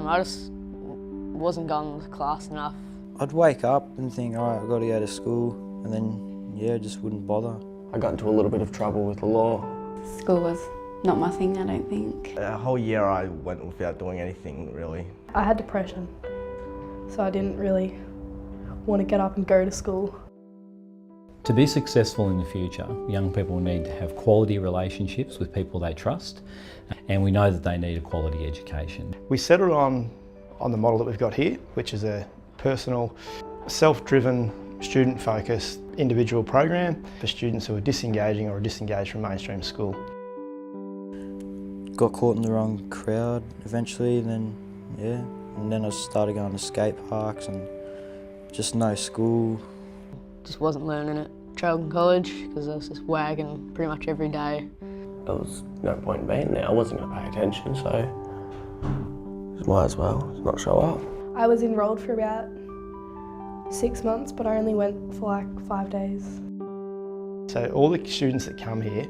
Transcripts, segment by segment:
I just wasn't going to class enough. I'd wake up and think, all right, I've got to go to school, and then, yeah, just wouldn't bother. I got into a little bit of trouble with the law. School was not my thing, I don't think. A whole year I went without doing anything, really. I had depression, so I didn't really want to get up and go to school. To be successful in the future, young people need to have quality relationships with people they trust, and we know that they need a quality education. We settled on the model that we've got here, which is a personal, self-driven, student-focused individual program for students who are disengaging or are disengaged from mainstream school. Got caught in the wrong crowd eventually, and then, yeah, and then I started going to skate parks and just no school. Just wasn't learning at Traralgon College because I was just wagging pretty much every day. There was no point in being there. I wasn't going to pay attention, so might as well not show up. I was enrolled for about 6 months, but I only went for like 5 days. So all the students that come here,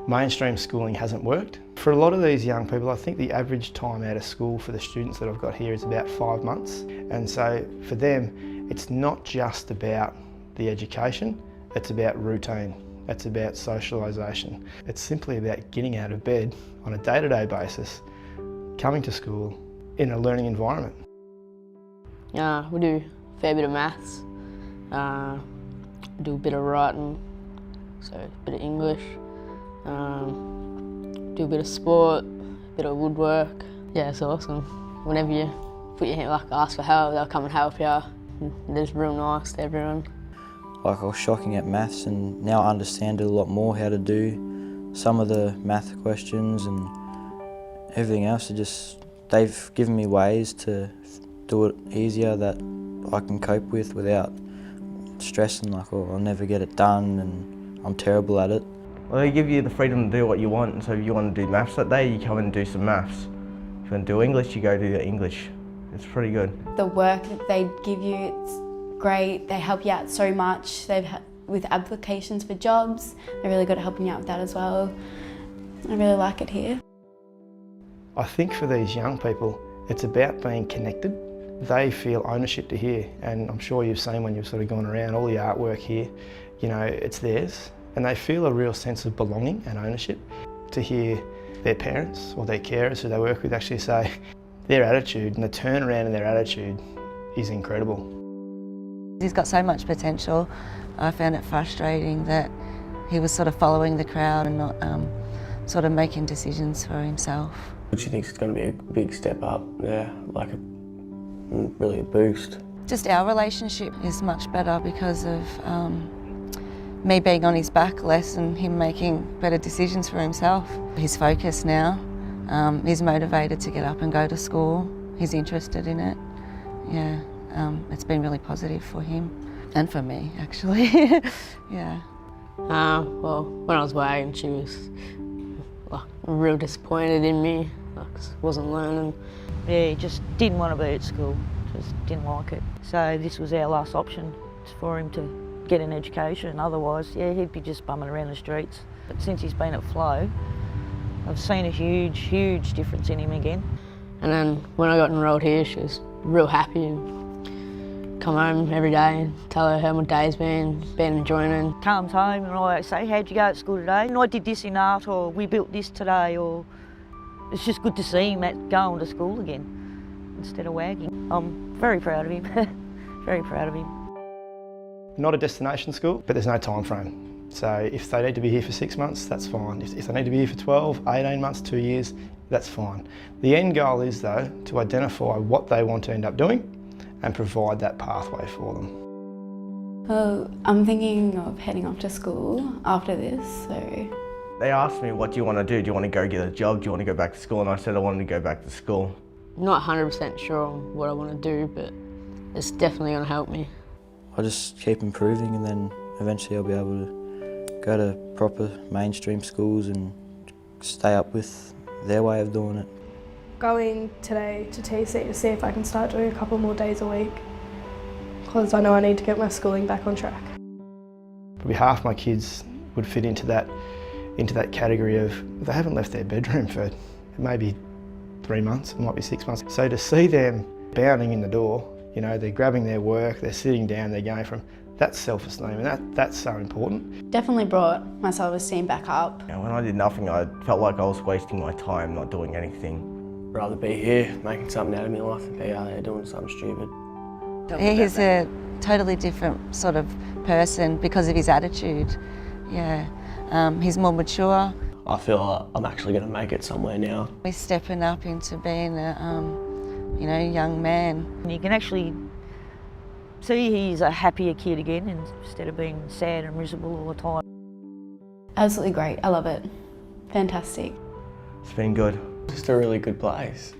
mainstream schooling hasn't worked. For a lot of these young people, I think the average time out of school for the students that I've got here is about 5 months. And so for them, it's not just about the education, it's about routine, it's about socialisation. It's simply about getting out of bed on a day-to-day basis, coming to school in a learning environment. We do a fair bit of maths, do a bit of writing, so a bit of English, do a bit of sport, a bit of woodwork. Yeah, it's awesome. Whenever you put your hand, like ask for help, they'll come and help you. They're just real nice to everyone. Like, I was shocking at maths, and now I understand it a lot more, how to do some of the math questions and everything else. They've given me ways to do it easier that I can cope with without stressing like, oh, I'll never get it done and I'm terrible at it. Well, they give you the freedom to do what you want, and so if you want to do maths that day, you come and do some maths. If you want to do English, you go do the English. It's pretty good. The work that they give you, it's great. They help you out so much. With applications for jobs, they're really good at helping you out with that as well. I really like it here. I think for these young people, it's about being connected. They feel ownership to here, and I'm sure you've seen when you've sort of gone around all the artwork here, you know, it's theirs. And they feel a real sense of belonging and ownership. To hear their parents or their carers who they work with actually say their attitude and the turnaround in their attitude is incredible. He's got so much potential. I found it frustrating that he was sort of following the crowd and not sort of making decisions for himself. She thinks it's going to be a big step up, yeah, like really a boost. Just our relationship is much better because of me being on his back less and him making better decisions for himself. He's focused now, he's motivated to get up and go to school, he's interested in it. Yeah, it's been really positive for him and for me actually, yeah. Well, when I was wagging, she was real disappointed in me. I wasn't learning. Yeah, he just didn't want to be at school, just didn't like it. So this was our last option for him to get an education. Otherwise, yeah, he'd be just bumming around the streets. But since he's been at Flow, I've seen a huge, huge difference in him again. And then when I got enrolled here, she was real happy and come home every day and tell her how my day's been enjoying it. Comes home and I say, how'd you go at school today? And I did this in art, or we built this today, or it's just good to see him going to school again instead of wagging. I'm very proud of him, very proud of him. Not a destination school, but there's no time frame. So if they need to be here for 6 months, that's fine. If they need to be here for 12, 18 months, 2 years, that's fine. The end goal is, though, to identify what they want to end up doing and provide that pathway for them. Well, I'm thinking of heading off to school after this, so... They asked me, what do you want to do? Do you want to go get a job? Do you want to go back to school? And I said I wanted to go back to school. I'm not 100% sure on what I want to do, but it's definitely going to help me. I just keep improving, and then eventually I'll be able to go to proper mainstream schools and stay up with their way of doing it. Going today to TC to see if I can start doing a couple more days a week, because I know I need to get my schooling back on track. Probably half my kids would fit into that category of they haven't left their bedroom for maybe 3 months, it might be 6 months. So to see them bounding in the door, you know, they're grabbing their work, they're sitting down, they're going from, that's self-esteem, and that's so important. Definitely brought my self-esteem back up. You know, when I did nothing, I felt like I was wasting my time not doing anything. Rather be here, making something out of my life, than be out there doing something stupid. He's a totally different sort of person because of his attitude. Yeah, he's more mature. I feel like I'm actually going to make it somewhere now. He's stepping up into being a, you know, young man. And you can actually see he's a happier kid again instead of being sad and miserable all the time. Absolutely great, I love it. Fantastic. It's been good. Just a really good place.